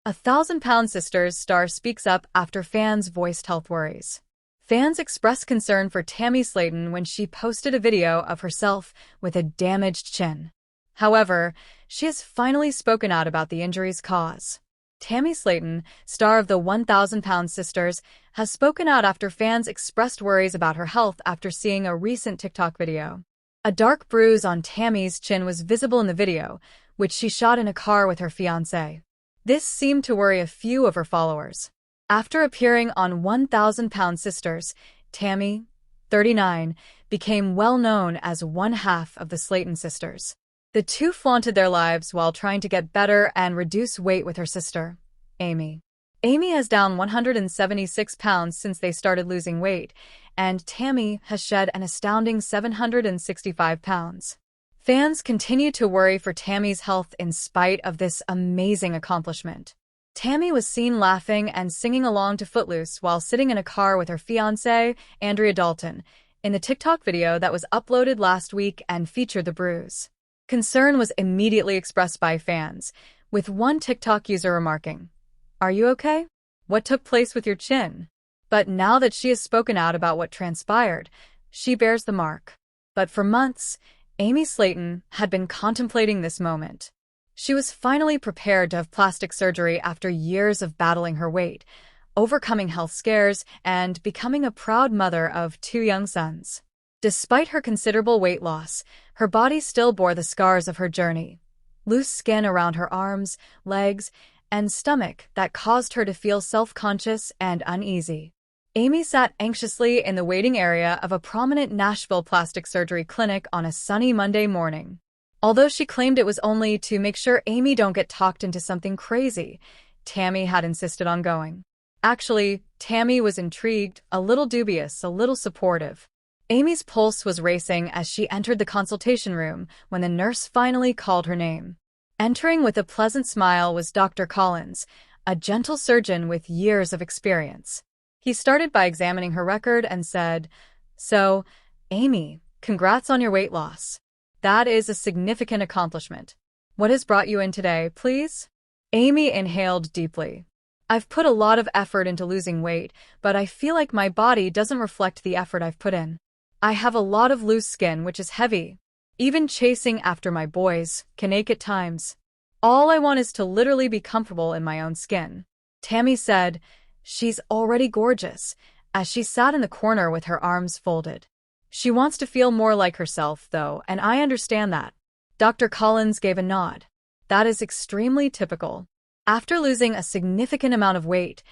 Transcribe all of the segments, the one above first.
1,000-pound sisters star speaks up after fans voiced health worries. Fans expressed concern for Tammy Slaton when she posted a video of herself with a damaged chin. However, she has finally spoken out about the injury's cause. Tammy Slaton, star of the 1,000-pound sisters, has spoken out after fans expressed worries about her health after seeing a recent TikTok video. A dark bruise on Tammy's chin was visible in the video, which she shot in a car with her fiancé. This seemed to worry a few of her followers. After appearing on 1,000-pound sisters, Tammy, 39, became well known as one half of the Slaton sisters. The two flaunted their lives while trying to get better and reduce weight with her sister, Amy. Amy has down 176 pounds since they started losing weight, and Tammy has shed an astounding 765 pounds. Fans continue to worry for Tammy's health in spite of this amazing accomplishment. Tammy was seen laughing and singing along to Footloose while sitting in a car with her fiancé, Andrea Dalton, in the TikTok video that was uploaded last week and featured the bruise. Concern was immediately expressed by fans, with one TikTok user remarking, "Are you okay? What took place with your chin?" But now that she has spoken out about what transpired, she bears the mark. But for months, Amy Slaton had been contemplating this moment. She was finally prepared to have plastic surgery after years of battling her weight, overcoming health scares, and becoming a proud mother of 2 young sons. Despite her considerable weight loss, her body still bore the scars of her journey. Loose skin around her arms, legs, and stomach that caused her to feel self-conscious and uneasy. Amy sat anxiously in the waiting area of a prominent Nashville plastic surgery clinic on a sunny Monday morning. Although she claimed it was only to make sure Amy don't get talked into something crazy, Tammy had insisted on going. Actually, Tammy was intrigued, a little dubious, a little supportive. Amy's pulse was racing as she entered the consultation room when the nurse finally called her name. Entering with a pleasant smile was Dr. Collins, a gentle surgeon with years of experience. He started by examining her record and said, "So, Amy, congrats on your weight loss. That is a significant accomplishment. What has brought you in today, please?" Amy inhaled deeply. "I've put a lot of effort into losing weight, but I feel like my body doesn't reflect the effort I've put in. I have a lot of loose skin, which is heavy. Even chasing after my boys can ache at times. All I want is to literally be comfortable in my own skin." Tammy said, "She's already gorgeous," as she sat in the corner with her arms folded. "She wants to feel more like herself, though, and I understand that." Dr. Collins gave a nod. "That is extremely typical. After losing a significant amount of weight,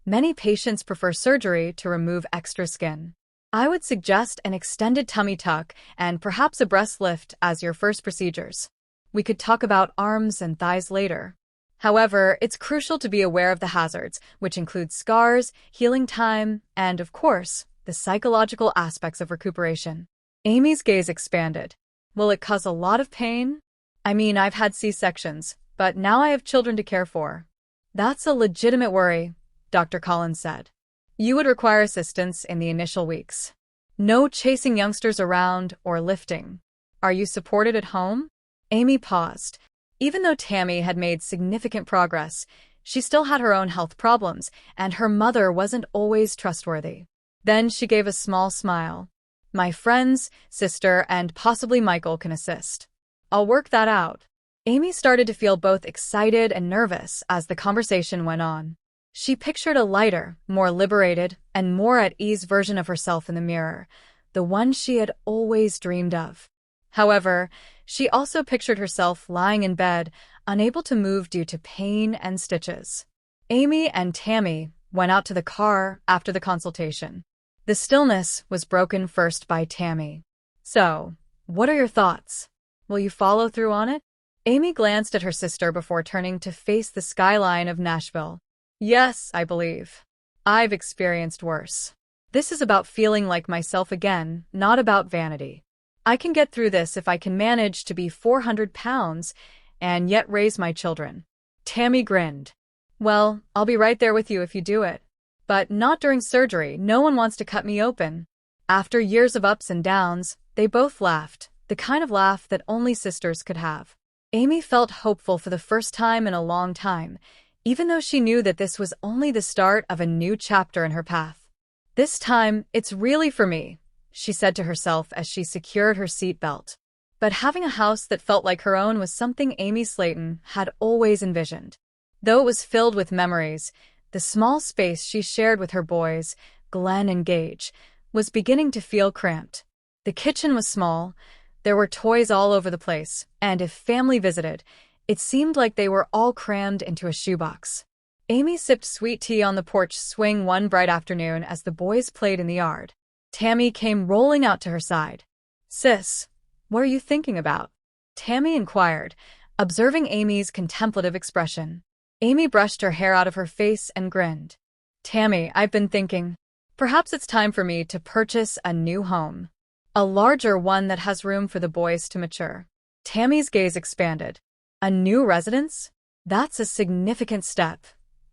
many patients prefer surgery to remove extra skin. I would suggest an extended tummy tuck and perhaps a breast lift as your first procedures. We could talk about arms and thighs later. However, it's crucial to be aware of the hazards, which include scars, healing time, and, of course, the psychological aspects of recuperation." Amy's gaze expanded. "Will it cause a lot of pain? I mean, I've had C-sections, but now I have children to care for." "That's a legitimate worry," Dr. Collins said. "You would require assistance in the initial weeks. No chasing youngsters around or lifting. Are you supported at home?" Amy paused. Even though Tammy had made significant progress, she still had her own health problems, and her mother wasn't always trustworthy. Then she gave a small smile. "My friends, sister, and possibly Michael can assist. I'll work that out." Amy started to feel both excited and nervous as the conversation went on. She pictured a lighter, more liberated, and more at ease version of herself in the mirror, the one she had always dreamed of. However, she also pictured herself lying in bed, unable to move due to pain and stitches. Amy and Tammy went out to the car after the consultation. The stillness was broken first by Tammy. "So, what are your thoughts? Will you follow through on it?" Amy glanced at her sister before turning to face the skyline of Nashville. "Yes, I believe. I've experienced worse. This is about feeling like myself again, not about vanity. I can get through this if I can manage to be 400 pounds and yet raise my children." Tammy grinned. "Well, I'll be right there with you if you do it. But not during surgery. No one wants to cut me open." After years of ups and downs, they both laughed, the kind of laugh that only sisters could have. Amy felt hopeful for the first time in a long time, even though she knew that this was only the start of a new chapter in her path. "This time, it's really for me," she said to herself as she secured her seatbelt. But having a house that felt like her own was something Amy Slaton had always envisioned. Though it was filled with memories, the small space she shared with her boys, Glenn and Gage, was beginning to feel cramped. The kitchen was small, there were toys all over the place, and if family visited, it seemed like they were all crammed into a shoebox. Amy sipped sweet tea on the porch swing one bright afternoon as the boys played in the yard. Tammy came rolling out to her side. "Sis, what are you thinking about?" Tammy inquired, observing Amy's contemplative expression. Amy brushed her hair out of her face and grinned. "Tammy, I've been thinking. Perhaps it's time for me to purchase a new home. A larger one that has room for the boys to mature." Tammy's gaze expanded. "A new residence? That's a significant step,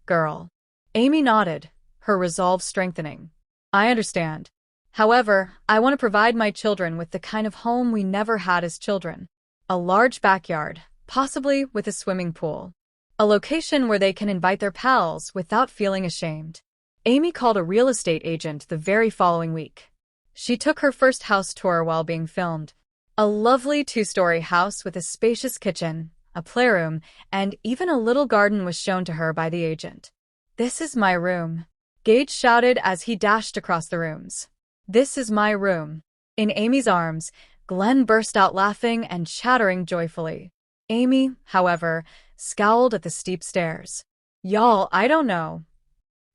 girl." Amy nodded, her resolve strengthening. "I understand. However, I want to provide my children with the kind of home we never had as children. A large backyard, possibly with a swimming pool. A location where they can invite their pals without feeling ashamed." Amy called a real estate agent the very following week. She took her first house tour while being filmed. A lovely 2-story house with a spacious kitchen, a playroom, and even a little garden was shown to her by the agent. "This is my room," Gage shouted as he dashed across the rooms. "This is my room." In Amy's arms, Glenn burst out laughing and chattering joyfully. Amy, however, scowled at the steep stairs. "Y'all, I don't know,"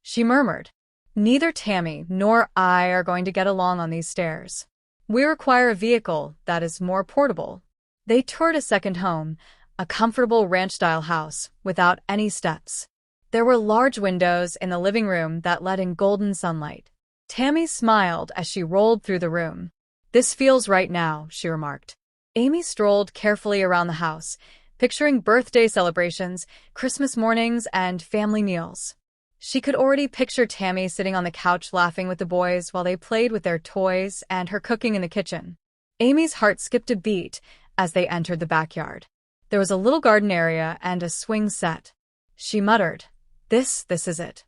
she murmured. "Neither Tammy nor I are going to get along on these stairs. We require a vehicle that is more portable." They toured a second home, a comfortable ranch-style house without any steps. There were large windows in the living room that let in golden sunlight. Tammy smiled as she rolled through the room. "This feels right now," she remarked. Amy strolled carefully around the house, picturing birthday celebrations, Christmas mornings, and family meals. She could already picture Tammy sitting on the couch laughing with the boys while they played with their toys and her cooking in the kitchen. Amy's heart skipped a beat as they entered the backyard. There was a little garden area and a swing set. She muttered, This is it."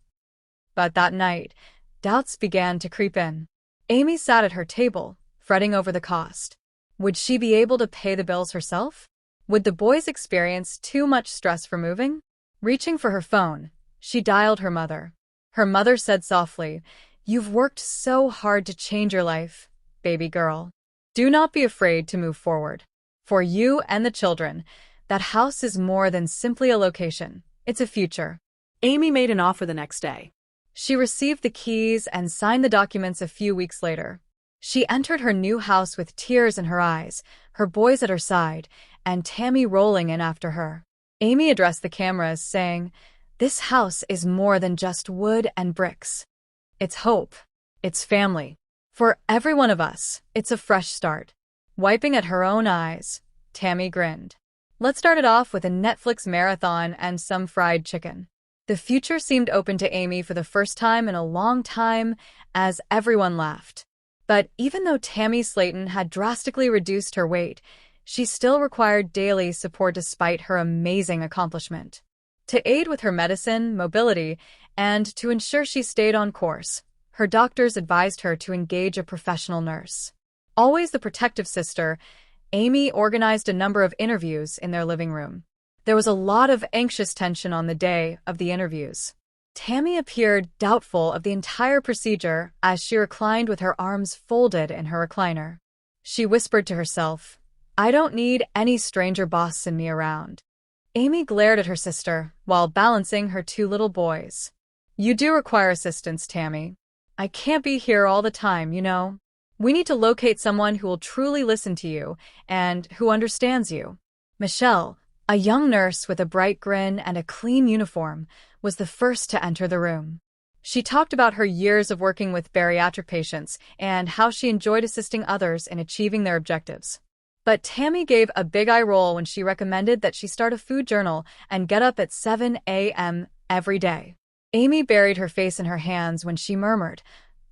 But that night, doubts began to creep in. Amy sat at her table, fretting over the cost. Would she be able to pay the bills herself? Would the boys experience too much stress for moving? Reaching for her phone, she dialed her mother. Her mother said softly, "You've worked so hard to change your life, baby girl. Do not be afraid to move forward. For you and the children, that house is more than simply a location. It's a future." Amy made an offer the next day. She received the keys and signed the documents a few weeks later. She entered her new house with tears in her eyes, her boys at her side, and Tammy rolling in after her. Amy addressed the cameras, saying, "This house is more than just wood and bricks. It's hope. It's family. For every one of us, it's a fresh start." Wiping at her own eyes, Tammy grinned. "Let's start it off with a Netflix marathon and some fried chicken." The future seemed open to Amy for the first time in a long time, as everyone laughed. But even though Tammy Slaton had drastically reduced her weight, she still required daily support despite her amazing accomplishment. To aid with her medicine, mobility, and to ensure she stayed on course, her doctors advised her to engage a professional nurse. Always the protective sister, Amy organized a number of interviews in their living room. There was a lot of anxious tension on the day of the interviews. Tammy appeared doubtful of the entire procedure as she reclined with her arms folded in her recliner. She whispered to herself, "I don't need any stranger bossing me around." Amy glared at her sister while balancing her 2 little boys. "You do require assistance, Tammy. I can't be here all the time, you know. We need to locate someone who will truly listen to you and who understands you." Michelle, a young nurse with a bright grin and a clean uniform, was the first to enter the room. She talked about her years of working with bariatric patients and how she enjoyed assisting others in achieving their objectives. But Tammy gave a big eye roll when she recommended that she start a food journal and get up at 7 a.m. every day. Amy buried her face in her hands when she murmured,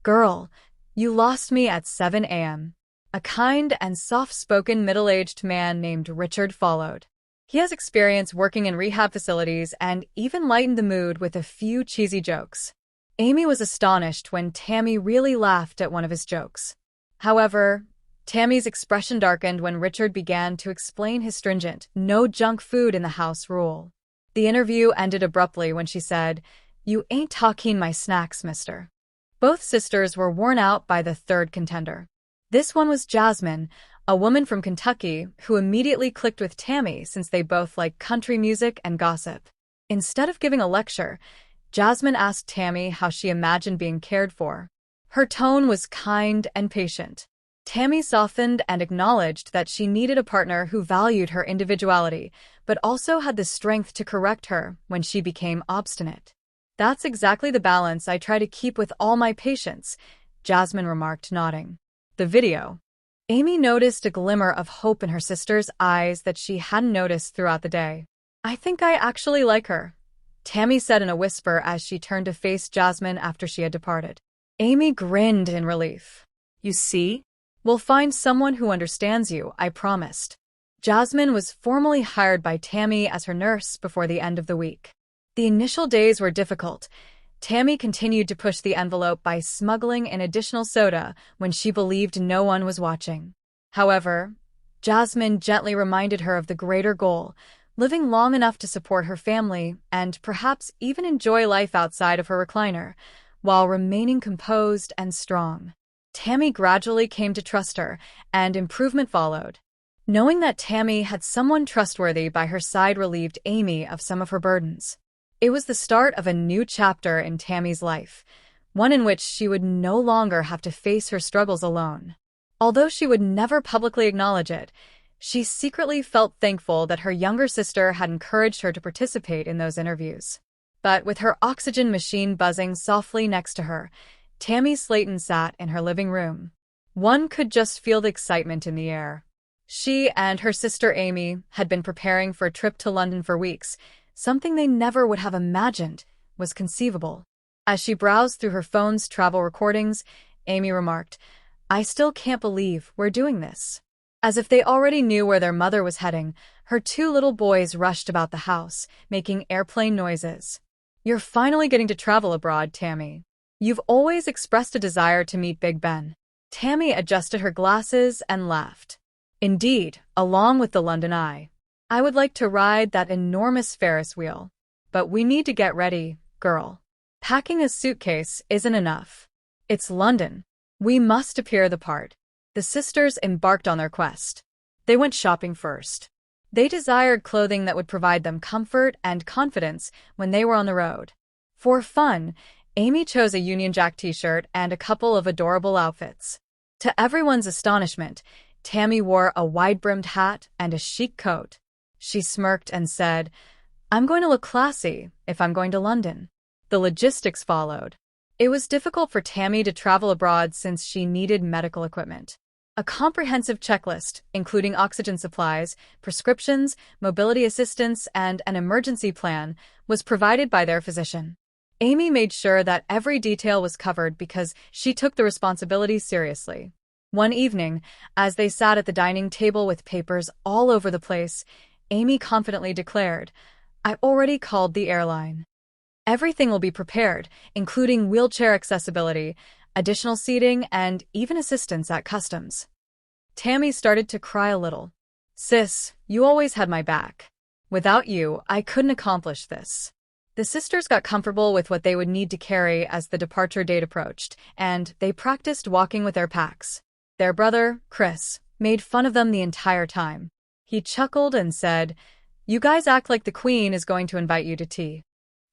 "Girl, you lost me at 7 a.m. A kind and soft-spoken middle-aged man named Richard followed. He has experience working in rehab facilities and even lightened the mood with a few cheesy jokes. Amy was astonished when Tammy really laughed at one of his jokes. However, Tammy's expression darkened when Richard began to explain his stringent, no junk food in the house rule. The interview ended abruptly when she said, "You ain't talking my snacks, mister." Both sisters were worn out by the third contender. This one was Jasmine, a woman from Kentucky who immediately clicked with Tammy since they both like country music and gossip. Instead of giving a lecture, Jasmine asked Tammy how she imagined being cared for. Her tone was kind and patient. Tammy softened and acknowledged that she needed a partner who valued her individuality, but also had the strength to correct her when she became obstinate. "That's exactly the balance I try to keep with all my patients," Jasmine remarked, nodding. The video. Amy noticed a glimmer of hope in her sister's eyes that she hadn't noticed throughout the day. "I think I actually like her," Tammy said in a whisper as she turned to face Jasmine after she had departed. Amy grinned in relief. "You see? We'll find someone who understands you, I promised." Jasmine was formally hired by Tammy as her nurse before the end of the week. The initial days were difficult. Tammy continued to push the envelope by smuggling in additional soda when she believed no one was watching. However, Jasmine gently reminded her of the greater goal, living long enough to support her family and perhaps even enjoy life outside of her recliner, while remaining composed and strong. Tammy gradually came to trust her, and improvement followed. Knowing that Tammy had someone trustworthy by her side relieved Amy of some of her burdens. It was the start of a new chapter in Tammy's life, one in which she would no longer have to face her struggles alone. Although she would never publicly acknowledge it, she secretly felt thankful that her younger sister had encouraged her to participate in those interviews. But with her oxygen machine buzzing softly next to her, Tammy Slaton sat in her living room. One could just feel the excitement in the air. She and her sister Amy had been preparing for a trip to London for weeks, something they never would have imagined was conceivable. As she browsed through her phone's travel recordings, Amy remarked, "I still can't believe we're doing this." As if they already knew where their mother was heading, her two little boys rushed about the house, making airplane noises. "You're finally getting to travel abroad, Tammy. You've always expressed a desire to meet Big Ben." Tammy adjusted her glasses and laughed. "Indeed, along with the London Eye. I would like to ride that enormous Ferris wheel. But we need to get ready, girl. Packing a suitcase isn't enough. It's London. We must appear the part." The sisters embarked on their quest. They went shopping first. They desired clothing that would provide them comfort and confidence when they were on the road. For fun, Amy chose a Union Jack t-shirt and a couple of adorable outfits. To everyone's astonishment, Tammy wore a wide-brimmed hat and a chic coat. She smirked and said, "I'm going to look classy if I'm going to London." The logistics followed. It was difficult for Tammy to travel abroad since she needed medical equipment. A comprehensive checklist, including oxygen supplies, prescriptions, mobility assistance, and an emergency plan, was provided by their physician. Amy made sure that every detail was covered because she took the responsibility seriously. One evening, as they sat at the dining table with papers all over the place, Amy confidently declared, "I already called the airline. Everything will be prepared, including wheelchair accessibility, additional seating, and even assistance at customs." Tammy started to cry a little. "Sis, you always had my back. Without you, I couldn't accomplish this." The sisters got comfortable with what they would need to carry as the departure date approached, and they practiced walking with their packs. Their brother, Chris, made fun of them the entire time. He chuckled and said, "You guys act like the Queen is going to invite you to tea."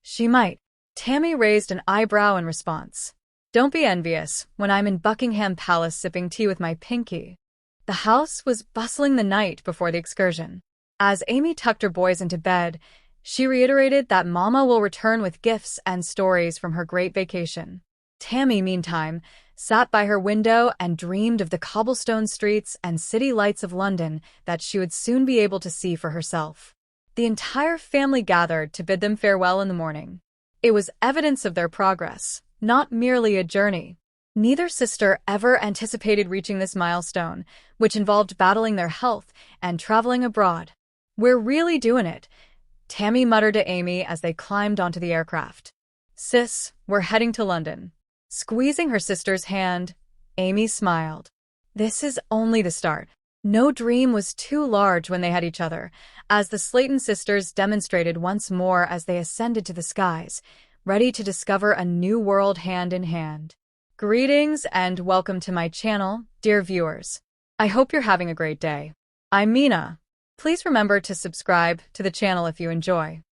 "She might." Tammy raised an eyebrow in response. "Don't be envious when I'm in Buckingham Palace sipping tea with my pinky." The house was bustling the night before the excursion. As Amy tucked her boys into bed, she reiterated that Mama will return with gifts and stories from her great vacation. Tammy, meantime, sat by her window and dreamed of the cobblestone streets and city lights of London that she would soon be able to see for herself. The entire family gathered to bid them farewell in the morning. It was evidence of their progress, not merely a journey. Neither sister ever anticipated reaching this milestone, which involved battling their health and traveling abroad. We're really doing it, Tammy muttered to Amy as they climbed onto the aircraft. Sis, we're heading to London. Squeezing her sister's hand, Amy smiled. This is only the start. No dream was too large when they had each other, as the Slaton sisters demonstrated once more as they ascended to the skies, ready to discover a new world hand in hand. Greetings and welcome to my channel, dear viewers. I hope you're having a great day. I'm Mina. Please remember to subscribe to the channel if you enjoy.